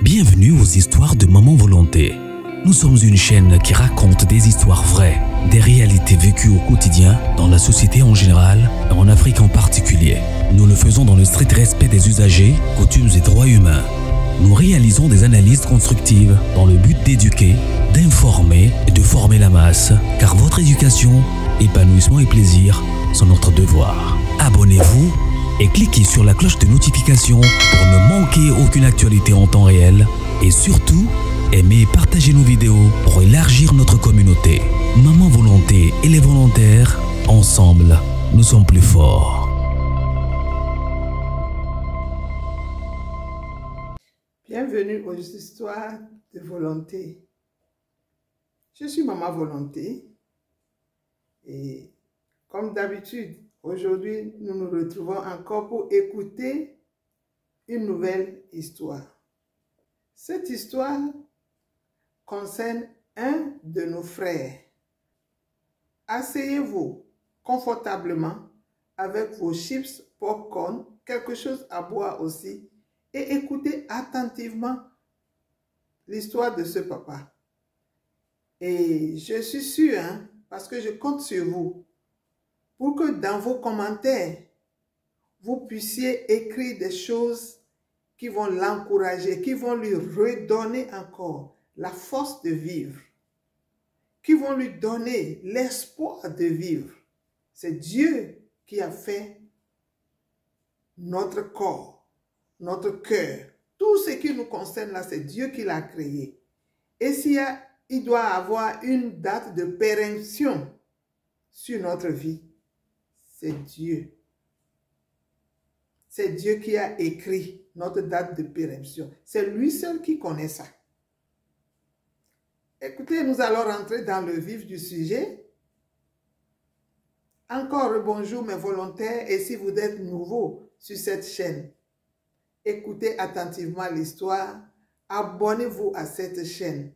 Bienvenue aux histoires de Maman Volonté. Nous sommes une chaîne qui raconte des histoires vraies, des réalités vécues au quotidien, dans la société en général et en Afrique en particulier. Nous le faisons dans le strict respect des usagers, coutumes et droits humains. Nous réalisons des analyses constructives dans le but d'éduquer, d'informer et de former la masse, car votre éducation, épanouissement et plaisir sont notre devoir. Abonnez-vous et cliquez sur la cloche de notification pour ne manquer aucune actualité en temps réel et surtout, aimez et partagez nos vidéos pour élargir notre communauté. Maman Volonté et les volontaires, ensemble, nous sommes plus forts. Bienvenue aux histoires de volonté. Je suis Maman Volonté et comme d'habitude, aujourd'hui, nous nous retrouvons encore pour écouter une nouvelle histoire. Cette histoire concerne un de nos frères. Asseyez-vous confortablement avec vos chips, popcorn, quelque chose à boire aussi et écoutez attentivement l'histoire de ce papa. Et je suis sûre, parce que je compte sur vous, pour que dans vos commentaires, vous puissiez écrire des choses qui vont l'encourager, qui vont lui redonner encore la force de vivre, qui vont lui donner l'espoir de vivre. C'est Dieu qui a fait notre corps, notre cœur. Tout ce qui nous concerne là, c'est Dieu qui l'a créé. Et il doit avoir une date de péremption sur notre vie, c'est Dieu. C'est Dieu qui a écrit notre date de péremption. C'est lui seul qui connaît ça. Écoutez, nous allons rentrer dans le vif du sujet. Encore bonjour mes volontaires et si vous êtes nouveau sur cette chaîne, écoutez attentivement l'histoire, abonnez-vous à cette chaîne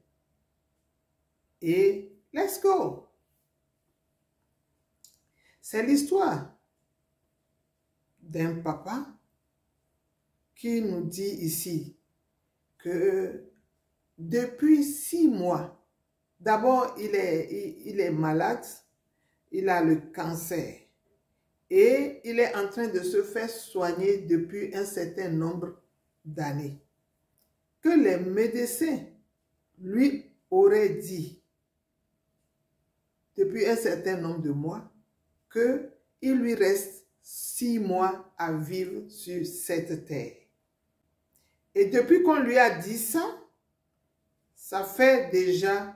et let's go! C'est l'histoire d'un papa qui nous dit ici que depuis 6 mois, d'abord il est malade, il a le cancer et il est en train de se faire soigner depuis un certain nombre d'années. Que les médecins lui auraient dit depuis un certain nombre de mois qu'il lui reste 6 mois à vivre sur cette terre. Et depuis qu'on lui a dit ça, ça fait déjà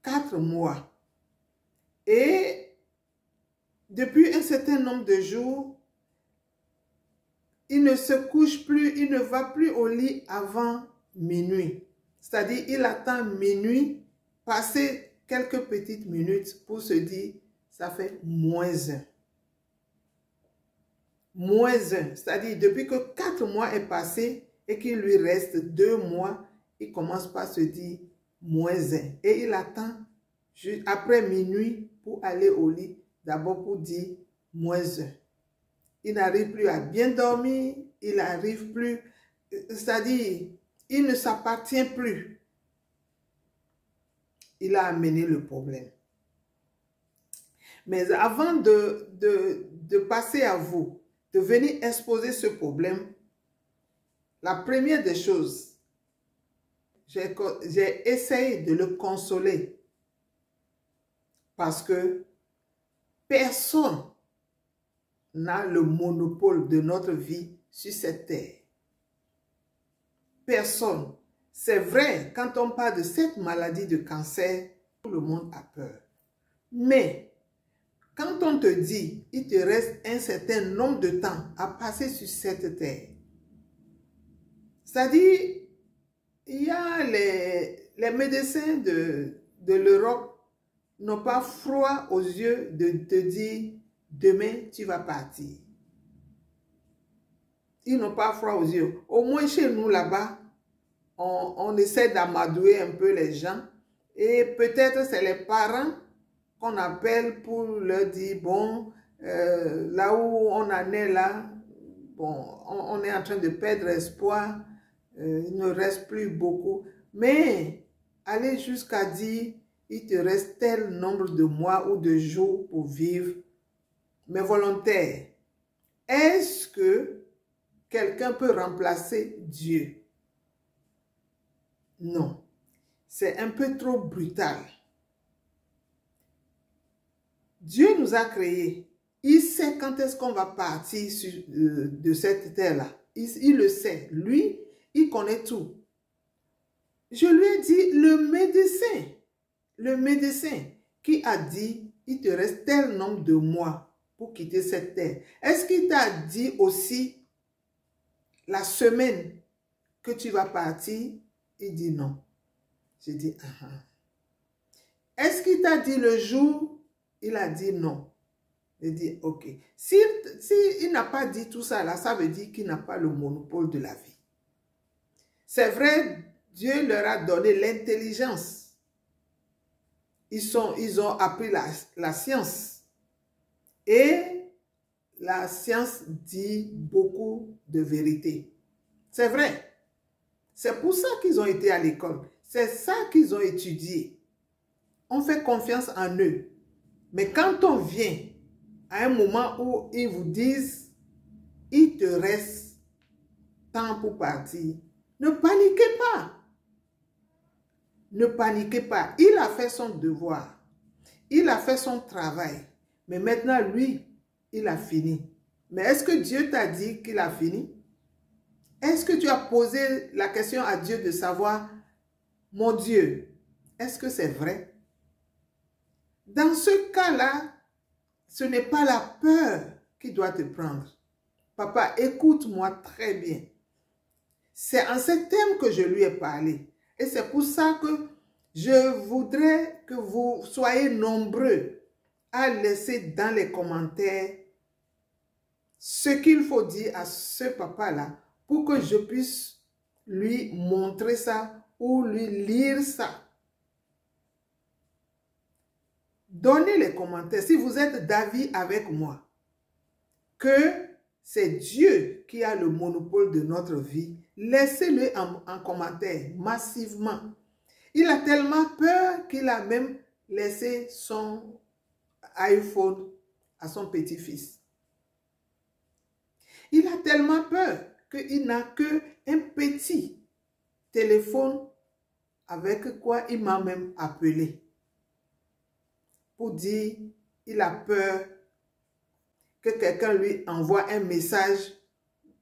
4 mois. Et depuis un certain nombre de jours, il ne se couche plus, il ne va plus au lit avant minuit. C'est-à-dire, il attend minuit, passer quelques petites minutes pour se dire, ça fait -1. -1, c'est-à-dire depuis que 4 mois est passé et qu'il lui reste 2 mois, il commence par se dire -1. Et il attend après minuit pour aller au lit, d'abord pour dire -1. Il n'arrive plus à bien dormir, il n'arrive plus, c'est-à-dire, il ne s'appartient plus. Il a amené le problème. Mais avant de passer à vous, de venir exposer ce problème, la première des choses, j'ai essayé de le consoler parce que personne n'a le monopole de notre vie sur cette terre. Personne. C'est vrai, quand on parle de cette maladie de cancer, tout le monde a peur. Mais quand on te dit, il te reste un certain nombre de temps à passer sur cette terre, c'est-à-dire, il y a les médecins de l'Europe n'ont pas froid aux yeux de te dire, demain tu vas partir. Ils n'ont pas froid aux yeux. Au moins chez nous là-bas, on essaie d'amadouer un peu les gens et peut-être c'est les parents qu'on appelle pour leur dire, bon, là où on en est là, bon, on est en train de perdre espoir, il ne reste plus beaucoup. Mais aller jusqu'à dire, il te reste tel nombre de mois ou de jours pour vivre, mais volontaire. Est-ce que quelqu'un peut remplacer Dieu? Non. C'est un peu trop brutal. Dieu nous a créés. Il sait quand est-ce qu'on va partir de cette terre-là. Il le sait. Lui, il connaît tout. Je lui ai dit, le médecin qui a dit, il te reste tel nombre de mois pour quitter cette terre. Est-ce qu'il t'a dit aussi la semaine que tu vas partir? Il dit non. J'ai dit, Est-ce qu'il t'a dit le jour? Il a dit non. J'ai dit, ok. S'il n'a pas dit tout ça là, ça veut dire qu'il n'a pas le monopole de la vie. C'est vrai, Dieu leur a donné l'intelligence. Ils ont appris la science. Et la science dit beaucoup de vérité. C'est vrai. C'est pour ça qu'ils ont été à l'école. C'est ça qu'ils ont étudié. On fait confiance en eux. Mais quand on vient à un moment où ils vous disent, il te reste temps pour partir, ne paniquez pas. Ne paniquez pas. Il a fait son devoir. Il a fait son travail. Mais maintenant, lui, il a fini. Mais est-ce que Dieu t'a dit qu'il a fini? Est-ce que tu as posé la question à Dieu de savoir, mon Dieu, est-ce que c'est vrai? Dans ce cas-là, ce n'est pas la peur qui doit te prendre. Papa, écoute-moi très bien. C'est en ces termes que je lui ai parlé. Et c'est pour ça que je voudrais que vous soyez nombreux à laisser dans les commentaires ce qu'il faut dire à ce papa-là pour que je puisse lui montrer ça ou lui lire ça. Donnez les commentaires. Si vous êtes d'avis avec moi que c'est Dieu qui a le monopole de notre vie, laissez-le en commentaire massivement. Il a tellement peur qu'il a même laissé son iPhone à son petit-fils. Il a tellement peur qu'il n'a qu'un petit téléphone avec quoi il m'a même appelé. Pour dire, il a peur que quelqu'un lui envoie un message,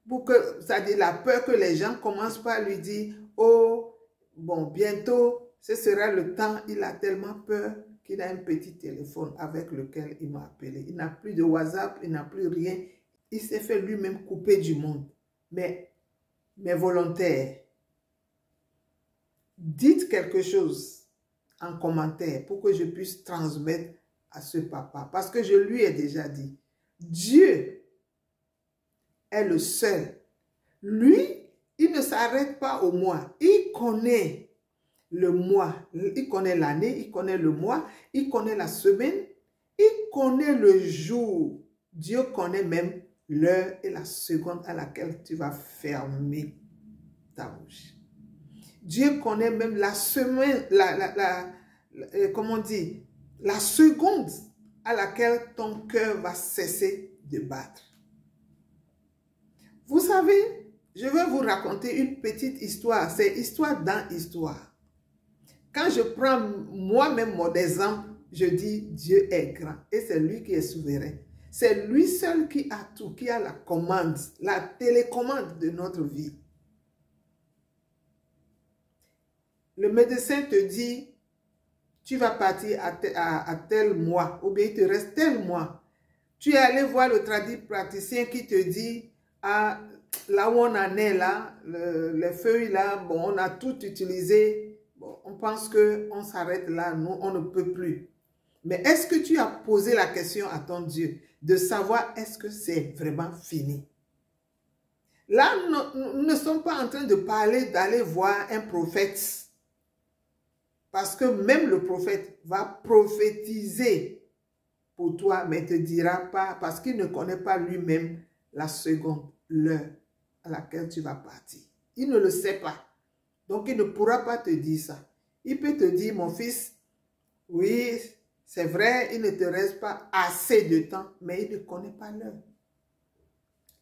pour que, c'est-à-dire la peur que les gens commencent par lui dire, oh, bon, bientôt, ce sera le temps. Il a tellement peur qu'il a un petit téléphone avec lequel il m'a appelé. Il n'a plus de WhatsApp, il n'a plus rien. Il s'est fait lui-même couper du monde. Mais volontaire. Dites quelque chose en commentaire pour que je puisse transmettre à ce papa. Parce que je lui ai déjà dit, Dieu est le seul. Lui, il ne s'arrête pas au mois. Il connaît le mois, il connaît l'année, il connaît le mois, il connaît la semaine, il connaît le jour. Dieu connaît même l'heure et la seconde à laquelle tu vas fermer ta bouche. Dieu connaît même la semaine, comment on dit, la seconde à laquelle ton cœur va cesser de battre. Vous savez, je vais vous raconter une petite histoire. C'est histoire dans histoire. Quand je prends moi-même mon exemple, je dis Dieu est grand et c'est lui qui est souverain. C'est lui seul qui a tout, qui a la commande, la télécommande de notre vie. Le médecin te dit, tu vas partir à tel mois, ou bien il te reste tel mois. Tu es allé voir le praticien qui te dit, ah, là où on en est là, les feuilles là, bon, on a tout utilisé, bon, on pense qu'on s'arrête là, nous, on ne peut plus. Mais est-ce que tu as posé la question à ton Dieu de savoir est-ce que c'est vraiment fini? Là, nous ne sommes pas en train de parler d'aller voir un prophète. Parce que même le prophète va prophétiser pour toi, mais ne te dira pas, parce qu'il ne connaît pas lui-même la seconde, l'heure à laquelle tu vas partir. Il ne le sait pas. Donc, il ne pourra pas te dire ça. Il peut te dire, mon fils, oui, c'est vrai, il ne te reste pas assez de temps, mais il ne connaît pas l'heure.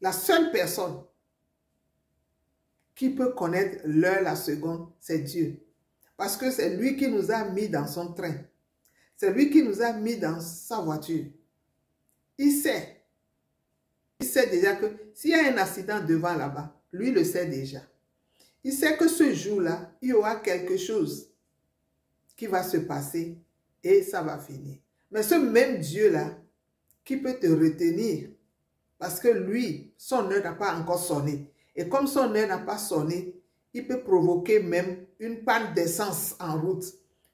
La seule personne qui peut connaître l'heure, la seconde, c'est Dieu. Parce que c'est lui qui nous a mis dans son train. C'est lui qui nous a mis dans sa voiture. Il sait. Il sait déjà que s'il y a un accident devant là-bas, lui le sait déjà. Il sait que ce jour-là, il y aura quelque chose qui va se passer et ça va finir. Mais ce même Dieu-là, qui peut te retenir, parce que lui, son heure n'a pas encore sonné. Et comme son heure n'a pas sonné, il peut provoquer même une panne d'essence en route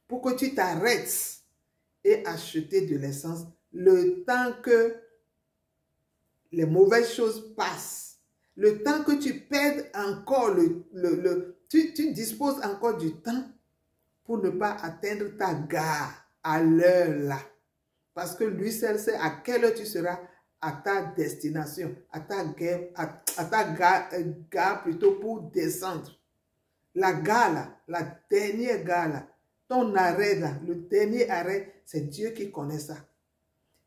pour que tu t'arrêtes et acheter de l'essence le temps que les mauvaises choses passent. Le temps que tu perdes encore, tu disposes encore du temps pour ne pas atteindre ta gare à l'heure là. Parce que lui seul sait à quelle heure tu seras à ta destination, à ta gare plutôt pour descendre. La gare là, la dernière gare là, ton arrêt là, le dernier arrêt, c'est Dieu qui connaît ça.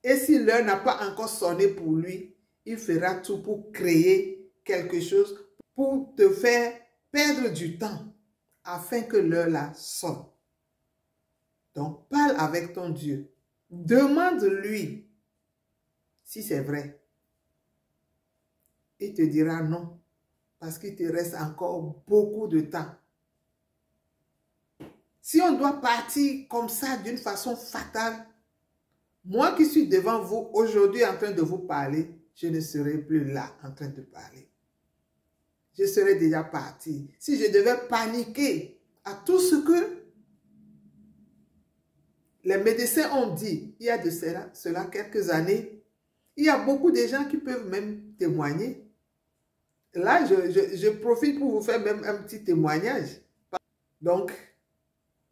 Et si l'heure n'a pas encore sonné pour lui, il fera tout pour créer quelque chose pour te faire perdre du temps afin que l'heure là sonne. Donc, parle avec ton Dieu. Demande-lui si c'est vrai. Il te dira non, parce qu'il te reste encore beaucoup de temps. Si on doit partir comme ça d'une façon fatale, moi qui suis devant vous aujourd'hui en train de vous parler, je ne serai plus là en train de parler. Je serai déjà parti. Si je devais paniquer à tout ce que les médecins ont dit, il y a de cela quelques années, il y a beaucoup de gens qui peuvent même témoigner. Là, je profite pour vous faire même un petit témoignage. Donc,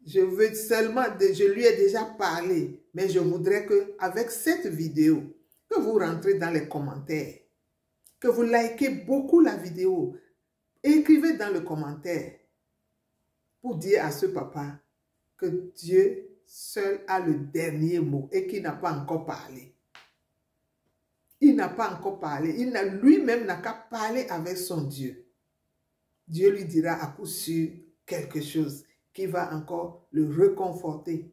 je veux seulement, je lui ai déjà parlé, mais je voudrais qu'avec cette vidéo, que vous rentrez dans les commentaires, que vous likez beaucoup la vidéo, écrivez dans le commentaire pour dire à ce papa que Dieu seul a le dernier mot et qu'il n'a pas encore parlé. Il n'a pas encore parlé. Lui-même n'a qu'à parler avec son Dieu. Dieu lui dira à coup sûr quelque chose qui va encore le réconforter.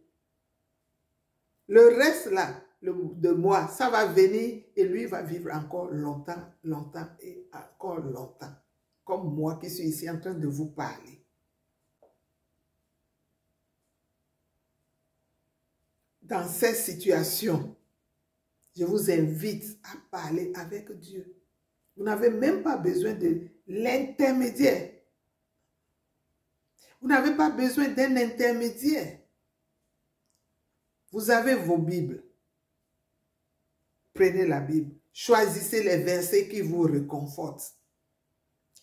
Le reste là, de moi, ça va venir et lui va vivre encore longtemps, longtemps et encore longtemps. Comme moi qui suis ici en train de vous parler. Dans cette situation, je vous invite à parler avec Dieu. Vous n'avez même pas besoin de l'intermédiaire. Vous n'avez pas besoin d'un intermédiaire. Vous avez vos Bibles. Prenez la Bible. Choisissez les versets qui vous réconfortent.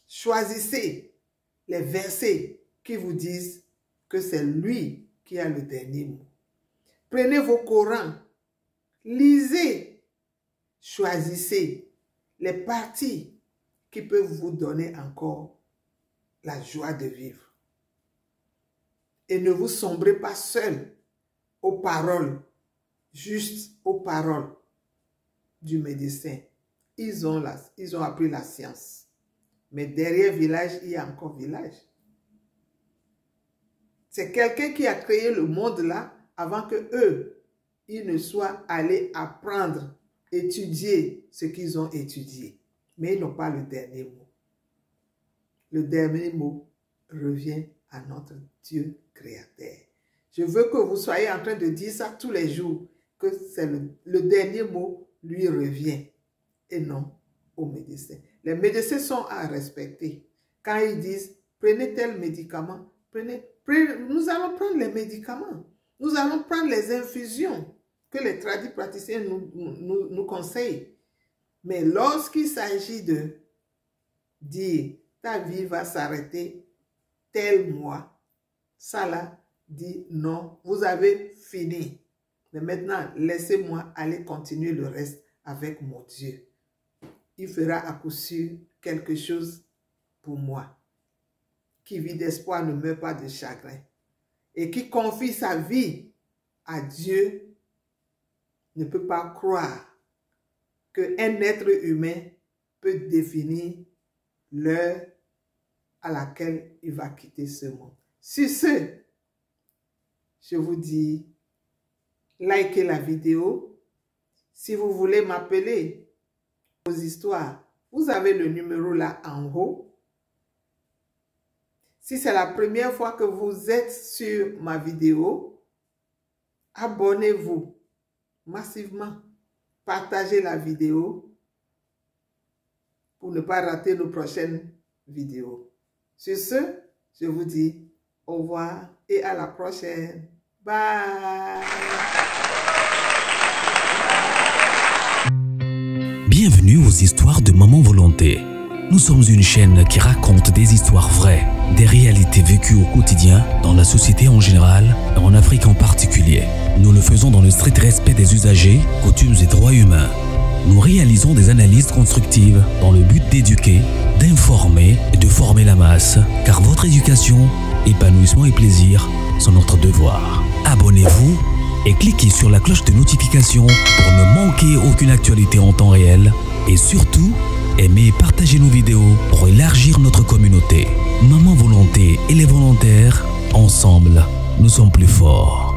Choisissez les versets qui vous disent que c'est lui qui a le dernier mot. Prenez vos Corans. Lisez. Choisissez les parties qui peuvent vous donner encore la joie de vivre. Et ne vous sombrez pas seul aux paroles, juste aux paroles du médecin. Ils ont appris la science. Mais derrière village, il y a encore village. C'est quelqu'un qui a créé le monde là avant que eux, ils ne soient allés apprendre, étudier ce qu'ils ont étudié. Mais ils n'ont pas le dernier mot. Le dernier mot revient à notre Dieu créateur. Je veux que vous soyez en train de dire ça tous les jours, que c'est le dernier mot lui revient et non aux médecins. Les médecins sont à respecter. Quand ils disent, prenez tel médicament, nous allons prendre les médicaments. Nous allons prendre les infusions que les tradipraticiens nous conseillent. Mais lorsqu'il s'agit de dire, ta vie va s'arrêter tel mois, ça là dit non, vous avez fini. Mais maintenant, laissez-moi aller continuer le reste avec mon Dieu. Il fera à coup sûr quelque chose pour moi. qui vit d'espoir ne meurt pas de chagrin. Et qui confie sa vie à Dieu ne peut pas croire qu'un être humain peut définir l'heure à laquelle il va quitter ce monde. Sur ce, je vous dis, likez la vidéo. Si vous voulez m'appeler aux histoires, vous avez le numéro là en haut. Si c'est la première fois que vous êtes sur ma vidéo, abonnez-vous massivement. Partagez la vidéo pour ne pas rater nos prochaines vidéos. Sur ce, je vous dis au revoir et à la prochaine. Bye! Bienvenue aux histoires de Maman Volonté. Nous sommes une chaîne qui raconte des histoires vraies, des réalités vécues au quotidien dans la société en général et en Afrique en particulier. Nous le faisons dans le strict respect des usagers, coutumes et droits humains. Nous réalisons des analyses constructives dans le but d'éduquer, d'informer et de former la masse, car votre éducation, épanouissement et plaisir sont notre devoir. Abonnez-vous et cliquez sur la cloche de notification pour ne manquer aucune actualité en temps réel et surtout, aimez et partagez nos vidéos pour élargir notre communauté. Maman Volonté et les volontaires, ensemble, nous sommes plus forts.